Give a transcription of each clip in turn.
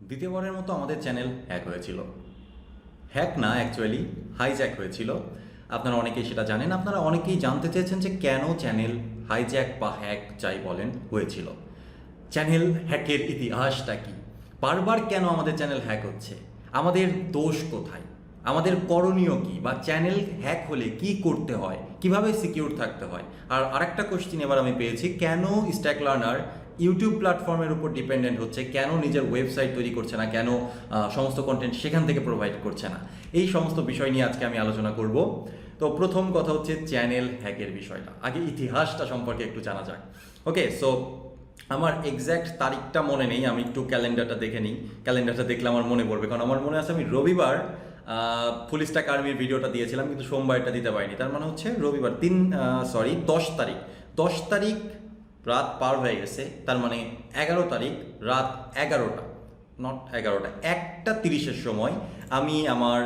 দ্বিতীয়বারের মতো আমাদের চ্যানেল হ্যাক হয়েছিল। হ্যাক না, অ্যাকচুয়ালি হাইজ্যাক হয়েছিল। আপনারা অনেকেই সেটা জানেন। আপনারা অনেকেই জানতে চেয়েছেন যে কেন চ্যানেল হাইজ্যাক বা হ্যাক যাই বলেন হয়েছিল। চ্যানেল হ্যাকের ইতিহাসটা কি, বারবার কেন আমাদের চ্যানেল হ্যাক হচ্ছে, আমাদের দোষ কোথায়, আমাদের করণীয় কি, বা চ্যানেল হ্যাক হলে কি করতে হয়, কিভাবে সিকিউর থাকতে হয়। আর আরেকটা কোশ্চিন এবার আমি পেয়েছি, কেন স্ট্যাক লার্নার ইউটিউব প্ল্যাটফর্মের উপর ডিপেন্ডেন্ট হচ্ছে, কেন নিজের ওয়েবসাইট তৈরি করছে না, কেন সমস্ত কন্টেন্ট সেখান থেকে প্রোভাইড করছে না। এই সমস্ত বিষয় নিয়ে আজকে আমি আলোচনা করব। তো প্রথম কথা হচ্ছে চ্যানেল হ্যাকের বিষয়টা, আগে ইতিহাসটা সম্পর্কে একটু জানা যাক। ওকে, সো আমার এক্স্যাক্ট তারিখটা মনে নেই, আমি একটু ক্যালেন্ডারটা দেখে নিই। ক্যালেন্ডারটা দেখলে আমার মনে পড়বে, কারণ আমার মনে আছে আমি রবিবার ফুল স্ট্যাক আর্মির ভিডিওটা দিয়েছিলাম, কিন্তু সোমবারটা দিতে পারিনি। তার মানে হচ্ছে রবিবার 10 তারিখ, 10 তারিখ রাত পার হয়ে গেছে। তার মানে 11 তারিখ রাত 11টা, নট 11টা, 1:30-এর সময় আমি আমার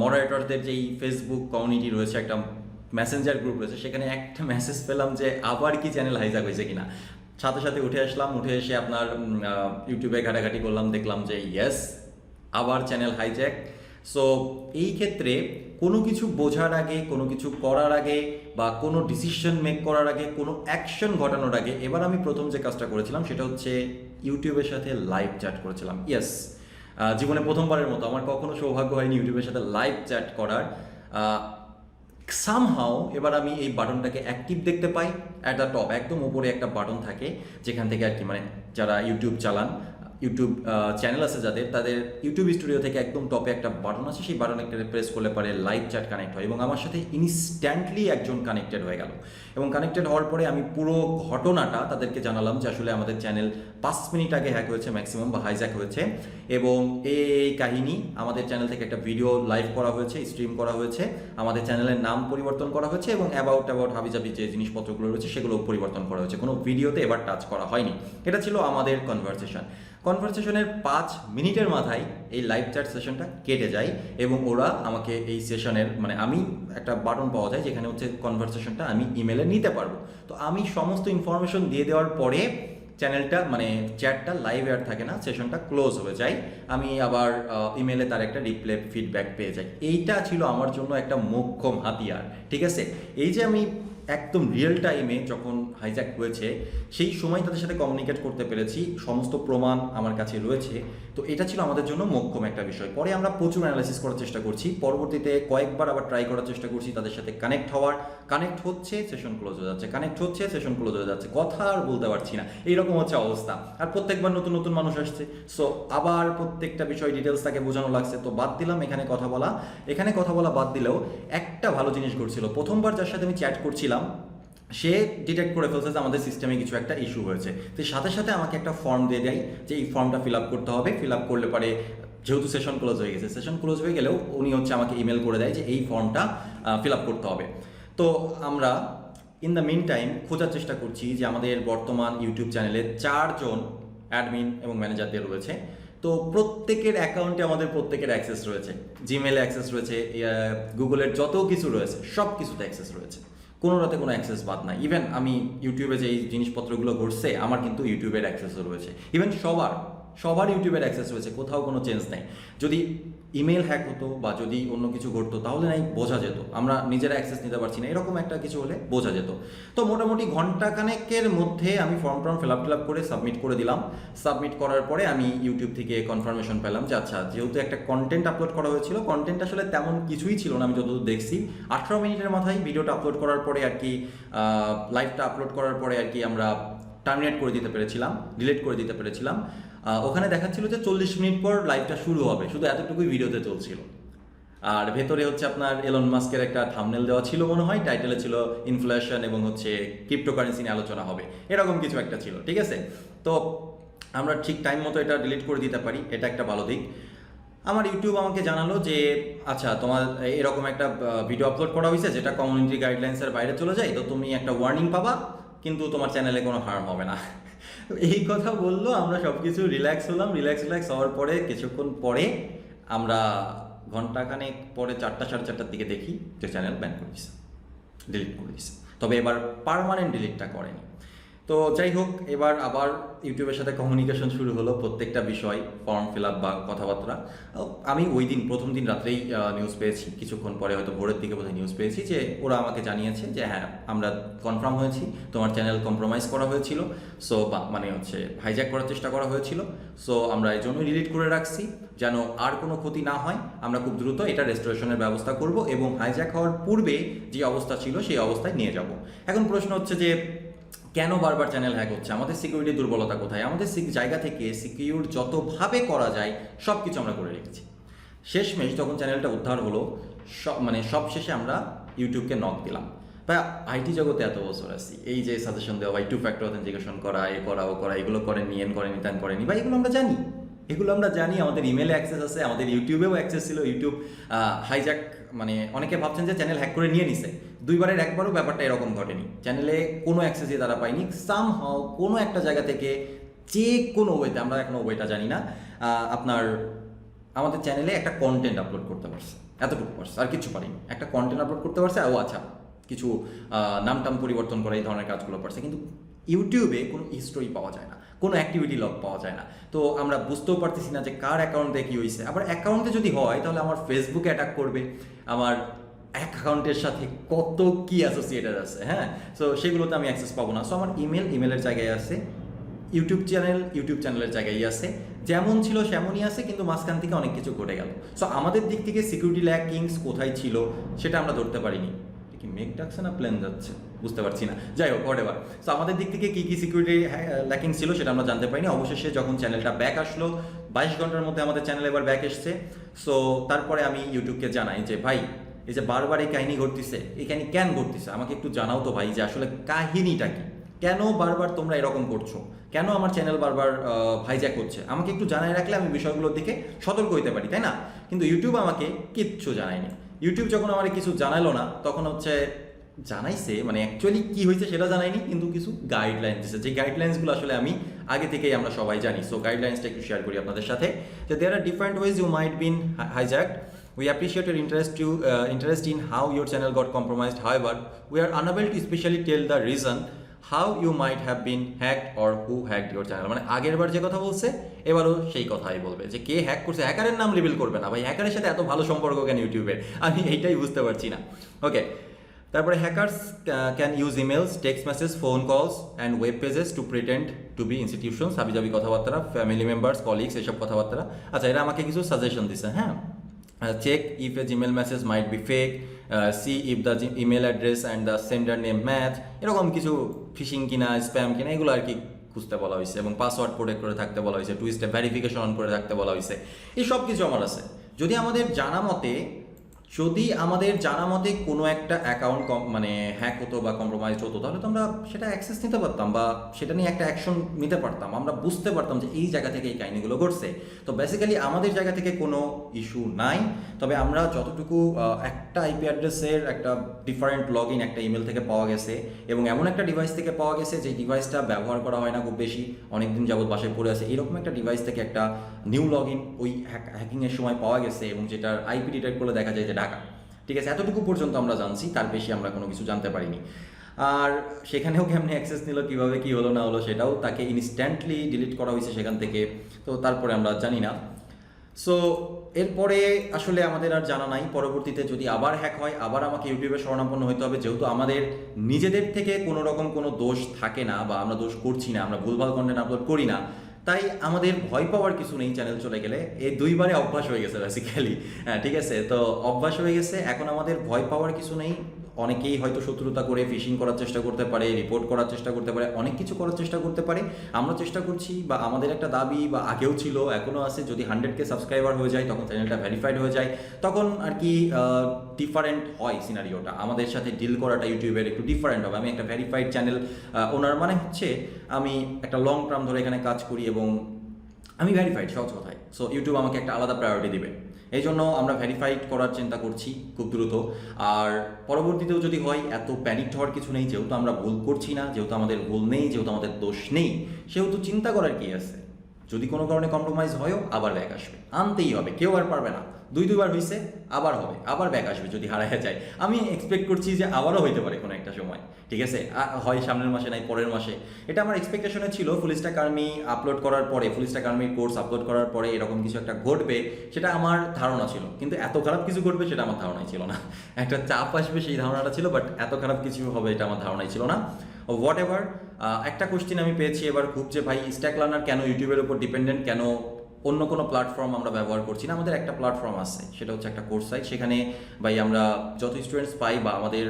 মডারেটরদের যেই ফেসবুক কমিউনিটি রয়েছে, একটা মেসেঞ্জার গ্রুপ রয়েছে, সেখানে একটা মেসেজ পেলাম যে আবার কি চ্যানেল হাইজ্যাক হয়েছে কিনা। সাথে সাথে উঠে আসলাম, উঠে এসে আপনার ইউটিউবে ঘাটাঘাটি করলাম, দেখলাম যে ইয়েস, আবার চ্যানেল হাইজ্যাক। সো এই ক্ষেত্রে কোনো কিছু বোঝার আগে, কোনো কিছু করার আগে, বা কোনো ডিসিশন মেক করার আগে, কোনো অ্যাকশন ঘটানোর আগে, এবার আমি প্রথম যে কাজটা করেছিলাম সেটা হচ্ছে ইউটিউবের সাথে লাইভ চ্যাট করেছিলাম। ইয়েস, জীবনে প্রথমবারের মতো আমার কখনো সৌভাগ্য হয়নি ইউটিউবের সাথে লাইভ চ্যাট করার। সামহাও এবার আমি এই বাটনটাকে অ্যাক্টিভ দেখতে পাই। অ্যাট দ্য টপ একদম উপরে একটা বাটন থাকে, যেখান থেকে আর কি, মানে যারা ইউটিউব চালান, ইউটিউব চ্যানেল আছে যাদের, তাদের ইউটিউব স্টুডিও থেকে একদম টপে একটা বাটন আছে, সেই বাটনে প্রেস করলে পারে লাইভ চ্যাট কানেক্ট হয়, এবং আমার সাথে ইনস্ট্যান্টলি একজন কানেক্টেড হয়ে গেল। এবং কানেক্টেড হওয়ার পরে আমি পুরো ঘটনাটা তাদেরকে জানালাম যে আসলে আমাদের চ্যানেল 5 মিনিট আগে হ্যাক হয়েছে ম্যাক্সিমাম, বা হাইজ্যাক হয়েছে, এবং এই কাহিনী আমাদের চ্যানেল থেকে একটা ভিডিও লাইভ করা হয়েছে, স্ট্রিম করা হয়েছে, আমাদের চ্যানেলের নাম পরিবর্তন করা হয়েছে, এবং অ্যাবাউট হাবিজাবি যে জিনিসপত্রগুলো রয়েছে সেগুলো পরিবর্তন করা হয়েছে, কোনো ভিডিওতে এবার টাচ করা হয়নি। এটা ছিল আমাদের কনভারসেশনের 5 মিনিটের মাথায় এই লাইভ চ্যাট সেশনটা কেটে যায়, এবং ওরা আমাকে এই সেশনের, মানে আমি একটা বাটন পাওয়া যায় যেখানে হচ্ছে কনভারসেশনটা আমি ইমেলে নিতে পারবো। তো আমি সমস্ত ইনফরমেশন দিয়ে দেওয়ার পরে চ্যানেলটা, মানে চ্যাটটা লাইভ আর থাকে না, সেশনটা ক্লোজ হয়ে যায়। আমি আবার ইমেলে তার একটা রিপ্লে ফিডব্যাক পেয়ে যাই। এইটা ছিল আমার জন্য একটা মোক্ষম হাতিয়ার। ঠিক আছে, এই যে আমি একদম রিয়েল টাইমে যখন হাইজ্যাক হয়েছে সেই সময় তাদের সাথে কমিউনিকেট করতে পেরেছি, সমস্ত প্রমাণ আমার কাছে রয়েছে। তো এটা ছিল আমাদের জন্য মোক্ষম একটা বিষয়। পরে আমরা প্রচুর অ্যানালাইসিস করার চেষ্টা করছি, পরবর্তীতে কয়েকবার আবার ট্রাই করার চেষ্টা করছি তাদের সাথে কানেক্ট হওয়ার। কানেক্ট হচ্ছে, সেশন ক্লোজ হয়ে যাচ্ছে, কানেক্ট হচ্ছে, সেশন ক্লোজ হয়ে যাচ্ছে, কথা আর বলতে পারছি না, এইরকম হচ্ছে অবস্থা। আর প্রত্যেকবার নতুন নতুন মানুষ আসছে, সো আবার প্রত্যেকটা বিষয় ডিটেলস তাকে বোঝানো লাগছে। তো বাদ দিলাম এখানে কথা বলা বাদ দিলেও একটা ভালো জিনিস ঘটছিল। প্রথমবার যার সাথে আমি চ্যাট করছিলাম সে ডিটেক্ট করে ফেলছে যে আমাদের সিস্টেমে কিছু একটা ইস্যু হয়েছে। তো সাথে সাথে আমাকে একটা ফর্ম দিয়ে দেয় যে এই ফর্মটা ফিল আপ করতে হবে। ফিল আপ করলে পারে, যেহেতু সেশন ক্লোজ হয়ে গেছে, সেশন ক্লোজ হয়ে গেলেও উনি হচ্ছে আমাকে ইমেল করে দেয় যে এই ফর্মটা ফিল আপ করতে হবে। তো আমরা ইন দ্য মিন টাইম খোঁজার চেষ্টা করছি যে আমাদের বর্তমান ইউটিউব চ্যানেলে 4 জন অ্যাডমিন এবং ম্যানেজারদের রয়েছে। তো প্রত্যেকের অ্যাকাউন্টে আমাদের প্রত্যেকের অ্যাক্সেস রয়েছে, জিমেলে অ্যাক্সেস রয়েছে, গুগলের যত কিছু রয়েছে সব কিছুতে অ্যাক্সেস রয়েছে, কোনোটাতে কোনো অ্যাক্সেস বাদ নাই। ইভেন আমি ইউটিউবে যে এই জিনিসপত্রগুলো ঘটছে আমার কিন্তু ইউটিউবের অ্যাক্সেসও রয়েছে। ইভেন সবার ইউটিউবের অ্যাক্সেস রয়েছে, কোথাও কোনো চেঞ্জ নেই। যদি ইমেল হ্যাক হতো বা যদি অন্য কিছু ঘটতো তাহলে নাই বোঝা যেত, আমরা নিজেরা অ্যাক্সেস নিতে পারছি না, এরকম একটা কিছু হলে বোঝা যেত। তো মোটামুটি ঘন্টাখানেকের মধ্যে আমি ফর্ম ফিল আপ করে সাবমিট করে দিলাম। সাবমিট করার পরে আমি ইউটিউব থেকে কনফার্মেশন পেলাম যে আচ্ছা, যেহেতু একটা কন্টেন্ট আপলোড করা হয়েছিল, কন্টেন্ট আসলে তেমন কিছুই ছিল না আমি যতদূর দেখছি। 18 মিনিটের মাথায় ভিডিওটা আপলোড করার পরে আর কি, লাইভটা আপলোড করার পরে আর কি আমরা টার্মিনেট করে দিতে পেরেছিলাম, ডিলিট করে দিতে পেরেছিলাম। ওখানে দেখাচ্ছিল যে 40 মিনিট পর লাইভটা শুরু হবে, শুধু এতটুকুই ভিডিওতে চলছিল। আর ভেতরে হচ্ছে আপনার এলন মাস্কের একটা থাম্বনেল দেওয়া ছিল মনে হয়, টাইটেলে ছিল ইনফ্লেশন এবং হচ্ছে ক্রিপ্টোকারেন্সি নিয়ে আলোচনা হবে, এরকম কিছু একটা ছিল। ঠিক আছে, তো আমরা ঠিক টাইম মতো এটা ডিলিট করে দিতে পারি, এটা একটা ভালো দিক। আমার ইউটিউব আমাকে জানালো যে আচ্ছা, তোমার এরকম একটা ভিডিও আপলোড করা হয়েছে যেটা কমিউনিটি গাইডলাইন্সের বাইরে চলে যায়, তো তুমি একটা ওয়ার্নিং পাবা, কিন্তু তোমার চ্যানেলে কোনো হার্ম হবে না। এই কথা বললো, আমরা সব কিছু রিল্যাক্স হলাম। রিল্যাক্স হওয়ার পরে কিছুক্ষণ পরে আমরা ঘন্টাখানেক পরে 4টা সাড়ে 4টার দিকে দেখি যে চ্যানেল ব্যান করে দিছে, ডিলিট করে দিছে। তবে এবার পার্মানেন্ট ডিলিটটা করেনি। তো যাই হোক, এবার আবার ইউটিউবের সাথে কমিউনিকেশন শুরু হলো প্রত্যেকটা বিষয়, ফর্ম ফিল আপ বা কথাবার্তা। আমি ওই দিন প্রথম দিন রাত্রেই নিউজ পেয়েছি, কিছুক্ষণ পরে হয়তো ভোরের দিকে বোধহয় নিউজ পেয়েছি যে ওরা আমাকে জানিয়েছে যে হ্যাঁ আমরা কনফার্ম হয়েছি, তোমার চ্যানেল কম্প্রোমাইজ করা হয়েছিল, সো মানে হচ্ছে হাইজ্যাক করার চেষ্টা করা হয়েছিল, সো আমরা এই জন্য ডিলিট করে রাখছি যেন আর কোনো ক্ষতি না হয়। আমরা খুব দ্রুত এটা রেস্টোরেশনের ব্যবস্থা করব এবং হাইজ্যাক হওয়ার পূর্বে যে অবস্থা ছিল সেই অবস্থায় নিয়ে যাব। এখন প্রশ্ন হচ্ছে যে কেন বারবার চ্যানেল হ্যাক হচ্ছে, আমাদের সিকিউরিটি দুর্বলতা কোথায়? আমাদের জায়গা থেকে সিকিউর যতভাবে করা যায় সব কিছু আমরা করে রেখেছি। শেষমেশ যখন চ্যানেলটা উদ্ধার হলো, সব শেষে আমরা ইউটিউবকে নক দিলাম। বা আইটি জগতে এত বছর আছি, এই যে সাজেশন দেওয়া, টু ফ্যাক্টর অথেন্টিকেশন করা, এ করা ও করা, এগুলো করেনি, করেনি, ত্যান করেনি, বা এগুলো আমরা জানি, আমাদের ইমেলে অ্যাক্সেস আছে, আমাদের ইউটিউবেও অ্যাক্সেস ছিল। ইউটিউব হাইজ্যাক মানে অনেকে ভাবছেন যে চ্যানেল হ্যাক করে নিয়ে নিছে, দুইবারের একবারও ব্যাপারটা এরকম ঘটেনি। চ্যানেলে কোনো অ্যাক্সেসই তারা পায়নি, সামহাও কোনো একটা জায়গা থেকে যে কোনো ওয়েতে, আমরা এখনো ওয়েটা জানি না, আপনার আমাদের চ্যানেলে একটা কন্টেন্ট আপলোড করতে পারছে, এতটুকু পারছে, আর কিছু পারিনি। একটা কন্টেন্ট আপলোড করতে পারছে, ও আচ্ছা কিছু নামটাম পরিবর্তন করে এই ধরনের কাজগুলো পারছে, কিন্তু ইউটিউবে কোনো হিস্টোরি পাওয়া যায় না, কোনো অ্যাক্টিভিটি লগ পাওয়া যায় না। তো আমরা বুঝতেও পারতেছি না যে কার অ্যাকাউন্টে কী হয়েছে। আবার অ্যাকাউন্টে যদি হয় তাহলে আমার ফেসবুকে অ্যাটাক করবে, আমার অ্যাকাউন্টের সাথে কত কি অ্যাসোসিয়েটেড আছে, হ্যাঁ, সো সেগুলোতে আমি অ্যাক্সেস পাবো না। সো আমার ইমেলের জায়গায় আছে, ইউটিউব চ্যানেলের জায়গায় আছে, যেমন ছিল সেমনই আছে, কিন্তু মাঝখান থেকে অনেক কিছু ঘটে গেল। সো আমাদের দিক থেকে সিকিউরিটি ল্যাকিংস কোথায় ছিল সেটা আমরা ধরতে পারিনি। কি মেঘ ডাকছে না প্লেন যাচ্ছে বুঝতে পারছি না, যাই হোক হোয়াট এভার। সো আমাদের দিক থেকে কী সিকিউরিটি ল্যাকিং ছিল সেটা আমরা জানতে পারিনি। অবশেষে যখন চ্যানেলটা ব্যাক আসলো, 22 ঘন্টার মধ্যে আমাদের চ্যানেল এবার ব্যাক এসছে। সো তারপরে আমি ইউটিউবকে জানাই যে ভাই, এই যে বারবার এই কাহিনী ঘটতেছে, এই কাহিনী কেন ঘটতেছে আমাকে একটু জানাও তো ভাই, যে আসলে কাহিনীটা কি, কেন বারবার তোমরা এরকম করছো, কেন আমার চ্যানেল বারবার হাইজ্যাক হচ্ছে, আমাকে একটু জানাই রাখলে আমি বিষয়গুলোর দিকে সতর্ক হইতে পারি, তাই না? কিন্তু ইউটিউব আমাকে কিচ্ছু জানায়নি। ইউটিউব যখন আমার কিছু জানালো না, তখন হচ্ছে জানাইছে মানে অ্যাকচুয়ালি কি হয়েছে সেটা জানায়নি, কিন্তু কিছু গাইডলাইন দিচ্ছে, যে গাইডলাইন্সগুলো আসলে আমি আগে থেকেই আমরা সবাই জানি। সো গাইডলাইন্সটা একটু শেয়ার করি আপনাদের সাথে, যে there are different ways you might been hijacked. We appreciate your interest in how your channel got compromised. However, we are unable to specially tell the reason how you might have been hacked or who hacked your channel. মানে আগের বার যে কথা বলছে এবারও সেই কথাই বলবে, যে কে হ্যাক করছে। হ্যাকারের নাম রিভিল করবে না ভাই, হ্যাকারের সাথে এত ভালো সম্পর্ক কেন ইউটিউবের, আমি এইটাই বুঝতে পারছি না। ওকে, তারপরে hackers can use emails, text message, phone calls and web pages to pretend to be institutions, হাবিজাবি কথাবার্তা, ফ্যামিলি মেম্বার্স, কলিগস, এসব কথাবার্তা। আচ্ছা, এরা আমাকে কিছু সাজেশন দিছে, হ্যাঁ। Check if a Gmail message might be fake, see if the email address and the sender name match, এরকম কিছু ফিশিং কিনা, স্প্যাম কিনা, এগুলো আর কি খুঁজতে বলা হয়েছে, এবং পাসওয়ার্ড প্রোটেক্ট করে থাকতে বলা হয়েছে, 2 স্টেপ ভেরিফিকেশন অন করে থাকতে বলা হয়েছে। এই সব কিছু আমার আছে। যদি আমাদের জানা মতে কোনো একটা অ্যাকাউন্ট মানে হ্যাক হতো বা কম্প্রোমাইজ হতো, তাহলে তো আমরা সেটা অ্যাক্সেস নিতে পারতাম বা সেটা নিয়ে একটা অ্যাকশন নিতে পারতাম, আমরা বুঝতে পারতাম যে এই জায়গা থেকে এই কাহিনীগুলো ঘটছে। তো বেসিক্যালি আমাদের জায়গা থেকে কোনো ইস্যু নাই, তবে আমরা যতটুকু একটা আইপি অ্যাড্রেসের একটা ডিফারেন্ট লগ ইন একটা ইমেল থেকে পাওয়া গেছে, এবং এমন একটা ডিভাইস থেকে পাওয়া গেছে যে ডিভাইসটা ব্যবহার করা হয় না খুব বেশি, অনেকদিন যাবত বাসায় পড়ে আছে, এরকম একটা ডিভাইস থেকে একটা নিউ লগ ইন ওই হ্যাকিংয়ের সময় পাওয়া গেছে, এবং যেটার আইপি ডিটেক্ট করলে দেখা যায় যে ঢাকা। ঠিক আছে, এতটুকু পর্যন্ত আমরা জানছি, তার বেশি আমরা কোনো কিছু জানতে পারিনি। আর সেখানেও কেমনি অ্যাক্সেস নিল, কীভাবে কী হলো না হলো, সেটাও তাকে ইনস্ট্যান্টলি ডিলিট করা হয়েছে সেখান থেকে, তো তারপরে আমরা জানি না। সো এরপরে আসলে আমাদের আর জানা নাই, পরবর্তীতে যদি আবার হ্যাক হয়, আবার আমাকে ইউটিউবে শরণাপন্ন হতে হবে, যেহেতু আমাদের নিজেদের থেকে কোনো রকম কোনো দোষ থাকে না, বা আমরা দোষ করছি না, আমরা ভুলভাল কন্টেন্ট আপলোড করি না, তাই আমাদের ভয় পাওয়ার কিছু নেই। চ্যানেল চলে গেলে এই 2বারে অভ্যাস হয়ে গেছে বেসিক্যালি, হ্যাঁ ঠিক আছে, তো অভ্যাস হয়ে গেছে, এখন আমাদের ভয় পাওয়ার কিছু নেই। অনেকেই হয়তো শত্রুতা করে ফিশিং করার চেষ্টা করতে পারে, রিপোর্ট করার চেষ্টা করতে পারে, অনেক কিছু করার চেষ্টা করতে পারে। আমরা চেষ্টা করছি, বা আমাদের একটা দাবি, বা আগেও ছিল এখনও আছে, যদি 100K সাবস্ক্রাইবার হয়ে যায়, তখন চ্যানেলটা ভেরিফাইড হয়ে যায়, তখন আর কি ডিফারেন্ট হয় সিনারিওটা, আমাদের সাথে ডিল করাটা ইউটিউবের একটু ডিফারেন্ট হবে। আমি একটা ভেরিফাইড চ্যানেল ওনার, মানে হচ্ছে আমি একটা লং টার্ম ধরে এখানে কাজ করি এবং আমি ভেরিফাইড, সহজ কথায়। সো ইউটিউব আমাকে একটা আলাদা প্রায়োরিটি দিবে, এই জন্য আমরা ভেরিফাইড করার চিন্তা করছি খুব দ্রুত। আর পরবর্তীতেও যদি হয়, এত প্যানিক হওয়ার কিছু নেই, যেহেতু আমরা ভুল করছি না, যেহেতু আমাদের ভুল নেই, যেহেতু আমাদের দোষ নেই, সেহেতু চিন্তা করার কি আছে। যদি কোনো কারণে কম্প্রোমাইজ হয়ও আবার ব্যাক আসবে, আনতেই হবে, কেউ আর পারবে না। দুইবার হয়েছে, আবার হবে, আবার ব্যাক আসবে যদি হারায় যায়। আমি এক্সপেক্ট করছি যে আবারও হইতে পারে কোনো একটা সময়, ঠিক আছে, হয় সামনের মাসে নাই পরের মাসে। এটা আমার এক্সপেকটেশনে ছিল ফুল স্ট্যাক আর্মি আপলোড করার পরে, ফুল স্ট্যাক আর্মির কোর্স আপলোড করার পরে এরকম কিছু একটা ঘটবে, সেটা আমার ধারণা ছিল। কিন্তু এত খারাপ কিছু ঘটবে সেটা আমার ধারণাই ছিল না। একটা চাপ আসবে সেই ধারণাটা ছিল, বাট এত খারাপ কিছু হবে এটা আমার ধারণাই ছিল না। হোয়াট এভার, একটা কোশ্চেন আমি পেয়েছি এবার খুব, যে ভাই স্ট্যাক লার্নার কেন ইউটিউবের উপর ডিপেন্ডেন্ট, কেন অন্য কোনো প্ল্যাটফর্ম আমরা ব্যবহার করছি না? আমাদের একটা প্ল্যাটফর্ম আছে, সেটা হচ্ছে একটা কোর্স সাইট। সেখানে ভাই আমরা যত স্টুডেন্টস পাই বা আমাদের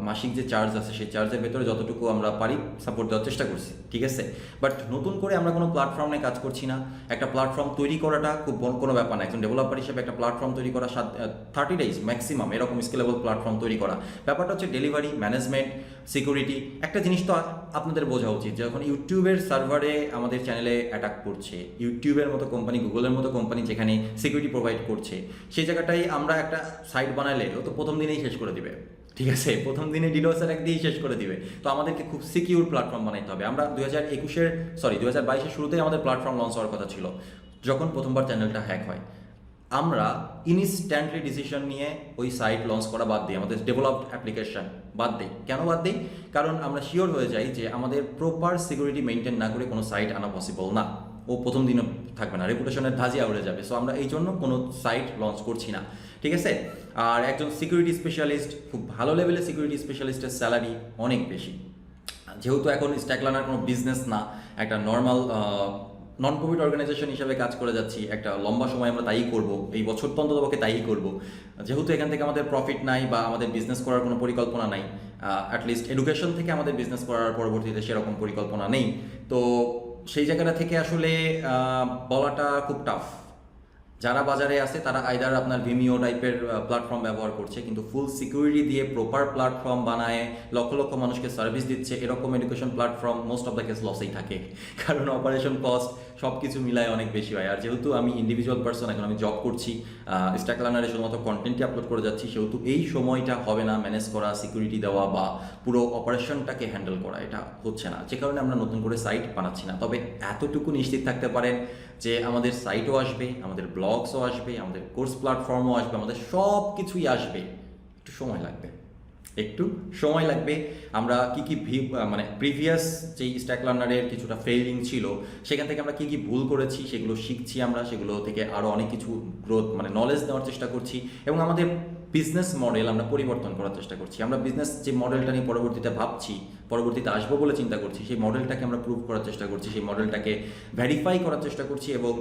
মাসিক যে চার্জ আছে সেই চার্জের ভেতরে যতটুকু আমরা পারি সাপোর্ট দেওয়ার চেষ্টা করছি, ঠিক আছে। বাট নতুন করে আমরা কোনো প্ল্যাটফর্ম নিয়ে কাজ করছি না। একটা প্ল্যাটফর্ম তৈরি করাটা খুব কোনো ব্যাপার না। একজন ডেভেলপার হিসেবে একটা প্ল্যাটফর্ম তৈরি করা 30 ডেজ ম্যাক্সিমাম, এরকম স্কেলেবল প্ল্যাটফর্ম তৈরি করা। ব্যাপারটা হচ্ছে ডেলিভারি, ম্যানেজমেন্ট, সিকিউরিটি। একটা জিনিস তো আপনাদের বোঝা উচিত, যখন ইউটিউবের সার্ভারে আমাদের চ্যানেলে অ্যাটাক করছে, ইউটিউবের মতো কোম্পানি, গুগলের মতো কোম্পানি যেখানে সিকিউরিটি প্রোভাইড করছে, সেই জায়গাটাই আমরা একটা সাইট বানালে ও তো প্রথম দিনেই শেষ করে দিবে, ঠিক আছে, প্রথম দিনে ডিডোস অ্যাটাক দিয়েই শেষ করে দিবে। তো আমাদেরকে খুব সিকিউর প্ল্যাটফর্ম বানাইতে হবে। আমরা 2022-এর শুরুতেই আমাদের প্ল্যাটফর্ম লঞ্চ হওয়ার কথা ছিল, যখন প্রথমবার চ্যানেলটা হ্যাক হয়। আমরা ইনস্ট্যান্টলি ডিসিশন নিয়ে ওই সাইট লঞ্চ করা বাদ দিই, আমাদের ডেভেলপড অ্যাপ্লিকেশন বাদ দিই। কেন বাদ দিই? কারণ আমরা শিওর হয়ে যাই যে আমাদের প্রপার সিকিউরিটি মেনটেন না করে কোনো সাইট আনা পসিবল না, ও প্রথম দিনও থাকবে না, রেপুটেশনের ধাজিয়া উড়ে যাবে। সো আমরা এই জন্য কোনো সাইট লঞ্চ করছি না, ঠিক আছে। আর একজন সিকিউরিটি স্পেশালিস্ট, খুব ভালো লেভেলের সিকিউরিটি স্পেশালিস্টের স্যালারি অনেক বেশি। যেহেতু এখন স্ট্যাক লার্নার কোনো বিজনেস না, একটা নর্মাল নন প্রফিট অর্গানাইজেশন হিসেবে কাজ করে যাচ্ছি, একটা লম্বা সময় আমরা তাই করব, এই বছর তো অন্ততপক্ষে তাই করব। যেহেতু এখান থেকে আমাদের প্রফিট নাই বা আমাদের বিজনেস করার কোনো পরিকল্পনা নাই, অ্যাটলিস্ট এডুকেশন থেকে আমাদের বিজনেস করার পরবর্তীতে সেরকম পরিকল্পনা নেই, তো সেই জায়গাটা থেকে আসলে বলাটা খুব টাফ। যারা বাজারে আছে তারা আইদার আপনার ভিমিও টাইপের প্ল্যাটফর্ম ব্যবহার করছে, কিন্তু ফুল সিকিউরিটি দিয়ে প্রপার প্ল্যাটফর্ম বানায় লক্ষ লক্ষ মানুষকে সার্ভিস দিচ্ছে, এরকম education platform most of the case লসেই থাকে, কারণ অপারেশন কস্ট সব কিছু মিলায় অনেক বেশি হয়। আর যেহেতু আমি ইন্ডিভিজুয়াল পার্সন, এখন আমি জব করছি, স্ট্যাক লার্নারে শুধুমাত্র কন্টেন্টই আপলোড করে যাচ্ছি, সেহেতু এই সময়টা হবে না ম্যানেজ করা, সিকিউরিটি দেওয়া বা পুরো অপারেশনটাকে হ্যান্ডেল করা, এটা হচ্ছে না, যে কারণে আমরা নতুন করে সাইট বানাচ্ছি না। তবে এতটুকু নিশ্চিত থাকতে পারেন যে আমাদের সাইটও আসবে, আমাদের ব্লগসও আসবে, আমাদের কোর্স প্ল্যাটফর্মও আসবে, আমাদের সব কিছুই আসবে। একটু সময় লাগবে, একটু সময় লাগবে। আমরা কি মানে প্রিভিয়াস যেই স্ট্যাক লার্নারের কিছুটা ফেইলিং ছিল, সেখান থেকে আমরা কি ভুল করেছি সেগুলো শিখছি, আমরা সেগুলো থেকে আরও অনেক কিছু গ্রোথ মানে নলেজ নেওয়ার চেষ্টা করছি, এবং আমাদের বিজনেস মডেল আমরা পরিবর্তন করার চেষ্টা করছি। আমরা বিজনেস যে মডেলটা নিয়ে পরবর্তীতে ভাবছি, পরবর্তীতে আসবো বলে চিন্তা করছি, সেই মডেলটাকে আমরা প্রুভ করার চেষ্টা করছি, সেই মডেলটাকে ভেরিফাই করার চেষ্টা করছি, এবং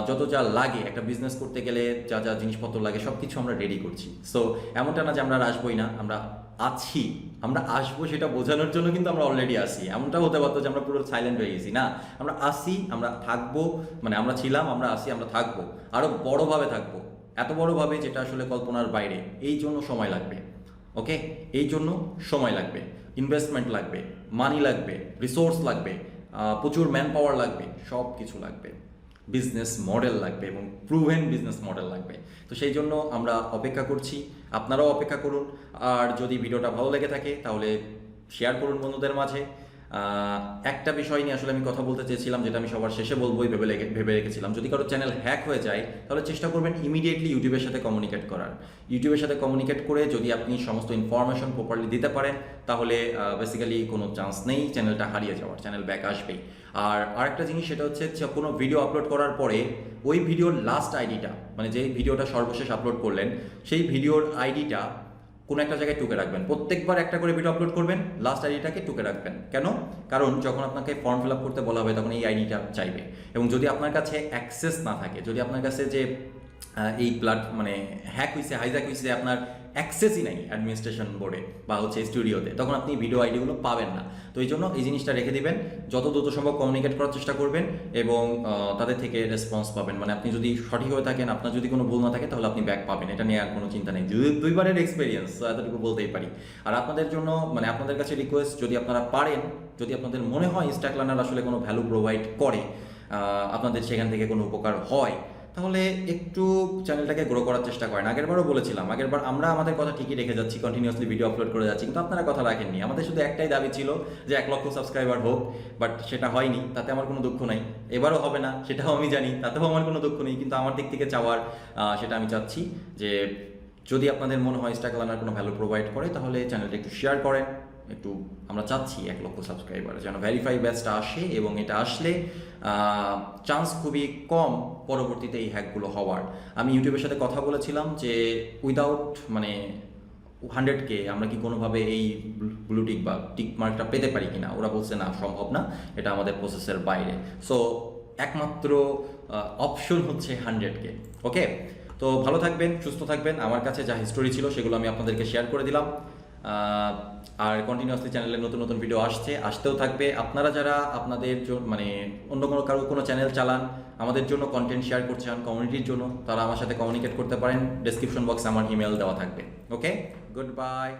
যত যা লাগে একটা বিজনেস করতে গেলে যা যা জিনিসপত্র লাগে সব কিছু আমরা রেডি করছি। সো এমনটা না যে আমরা আর আসবোই না, আমরা আছি, আমরা আসবো সেটা বোঝানোর জন্য কিন্তু আমরা অলরেডি আসি। এমনটা হতে পারতো যে আমরা পুরো সাইলেন্ট হয়ে গেছি, না, আমরা আসি, আমরা থাকবো, মানে আমরা ছিলাম, আমরা আসি, আমরা থাকবো, আরও বড়োভাবে থাকবো, এত বড়োভাবে যেটা আসলে কল্পনার বাইরে। এই জন্য সময় লাগবে, ওকে, এই জন্য সময় লাগবে, ইনভেস্টমেন্ট লাগবে, মানি লাগবে, রিসোর্স লাগবে, প্রচুর ম্যান পাওয়ার লাগবে, সব কিছু লাগবে, বিজনেস মডেল লাগবে এবং প্রুভেন বিজনেস মডেল লাগবে। তো সেই জন্য আমরা অপেক্ষা করছি, আপনারাও অপেক্ষা করুন। আর যদি ভিডিওটা ভালো লেগে থাকে তাহলে শেয়ার করুন বন্ধুদের মাঝে। একটা বিষয় নিয়ে আসলে আমি কথা বলতে চেয়েছিলাম, যেটা আমি সবার শেষে বলবোই ভেবে রেখেছিলাম। যদি কারো চ্যানেল হ্যাক হয়ে যায় তাহলে চেষ্টা করবেন ইমিডিয়েটলি ইউটিউবের সাথে কমিউনিকেট করার। ইউটিউবের সাথে কমিউনিকেট করে যদি আপনি সমস্ত ইনফরমেশন প্রপারলি দিতে পারেন তাহলে বেসিক্যালি কোনো চান্স নেই চ্যানেলটা হারিয়ে যাওয়ার, চ্যানেল ব্যাক আসবেই। আর আরেকটা জিনিস সেটা হচ্ছে কোনো ভিডিও আপলোড করার পরে ওই ভিডিওর লাস্ট আইডিটা, মানে যেই ভিডিওটা সর্বশেষ আপলোড করলেন সেই ভিডিওর আইডিটা কোনো একটা জায়গায় টুকে রাখবেন। প্রত্যেকবার একটা করে ভিডিও আপলোড করবেন, লাস্ট আইডিটাকে টুকে রাখবেন। কেন? কারণ যখন আপনাকে ফর্ম ফিল আপ করতে বলা হবে তখন এই আইডিটা চাইবে, এবং যদি আপনার কাছে অ্যাক্সেস না থাকে, যদি আপনার কাছে যে এই মানে হ্যাক হয়েছে, হাইজ্যাক হয়েছে, আপনার অ্যাক্সেসই নাই অ্যাডমিনিস্ট্রেশন বোর্ডে বা হচ্ছে স্টুডিওতে, তখন আপনি ভিডিও আইডিগুলো পাবেন না। তো এই জন্য এই জিনিসটা রেখে দিবেন, যত দ্রুত সম্ভব কমিউনিকেট করার চেষ্টা করবেন এবং তাদের থেকে রেসপন্স পাবেন। মানে আপনি যদি সঠিক হয়ে থাকেন, আপনার যদি কোনো ভুল না থাকে তাহলে আপনি ব্যাক পাবেন, এটা নিয়ে আর কোনো চিন্তা নেই। দুইবারের এক্সপিরিয়েন্স, এতটুকু বলতেই পারি। আর আপনাদের জন্য মানে আপনাদের কাছে রিকোয়েস্ট, যদি আপনারা পারেন, যদি আপনাদের মনে হয় স্ট্যাক লার্নার আসলে কোনো ভ্যালু প্রোভাইড করে, আপনাদের সেখান থেকে কোনো উপকার হয়, তাহলে একটু চ্যানেলটাকে গ্রো করার চেষ্টা করেন। আগেরবারও বলেছিলাম, আগেরবার আমরা আমাদের কথা ঠিকই রেখে যাচ্ছি, কন্টিনিউয়াসলি ভিডিও আপলোড করে যাচ্ছি, কিন্তু আপনারা কথা রাখেননি। আমাদের শুধু একটাই দাবি ছিল যে 1 লক্ষ সাবস্ক্রাইবার হোক, বাট সেটা হয়নি, তাতে আমার কোনো দুঃখ নাই। এবারও হবে না, সেটাও আমি জানি, তাতেও আমার কোনো দুঃখ নেই, কিন্তু আমার দিক থেকে চাওয়ার সেটা আমি চাচ্ছি যে যদি আপনাদের মনে হয় স্ট্রাগল আনার কোনো ভ্যালু প্রোভাইড করে, তাহলে চ্যানেলটা একটু শেয়ার করেন। একটু আমরা চাচ্ছি 1 লক্ষ সাবস্ক্রাইবার যেন ভেরিফাই ব্যাচটা আসে, এবং এটা আসলে চান্স খুবই কম পরবর্তীতে এই হ্যাকগুলো হওয়ার। আমি ইউটিউবের সাথে কথা বলেছিলাম যে উইদাউট মানে 100K আমরা কি কোনোভাবে এই ব্লুটিক বা টিক মার্কটা পেতে পারি কিনা। ওরা বলছে না, সম্ভব না, এটা আমাদের প্রসেসের বাইরে। সো একমাত্র অপশন হচ্ছে 100K। ওকে, তো ভালো থাকবেন, সুস্থ থাকবেন। আমার কাছে যা হিস্টোরি ছিল সেগুলো আমি আপনাদেরকে শেয়ার করে দিলাম। আর কন্টিনিউয়াসলি চ্যানেলে নতুন নতুন ভিডিও আসতেও থাকবে। আপনারা যারা আপনাদের মানে অন্য কোনো চ্যানেল চালান, আমাদের জন্য কন্টেন্ট শেয়ার করতে চান কমিউনিটির জন্য, তারা আমার সাথে কমিউনিকেট করতে পারেন। ডেসক্রিপশন বক্সে আমার ইমেল দেওয়া থাকবে। ওকে, গুড বাই।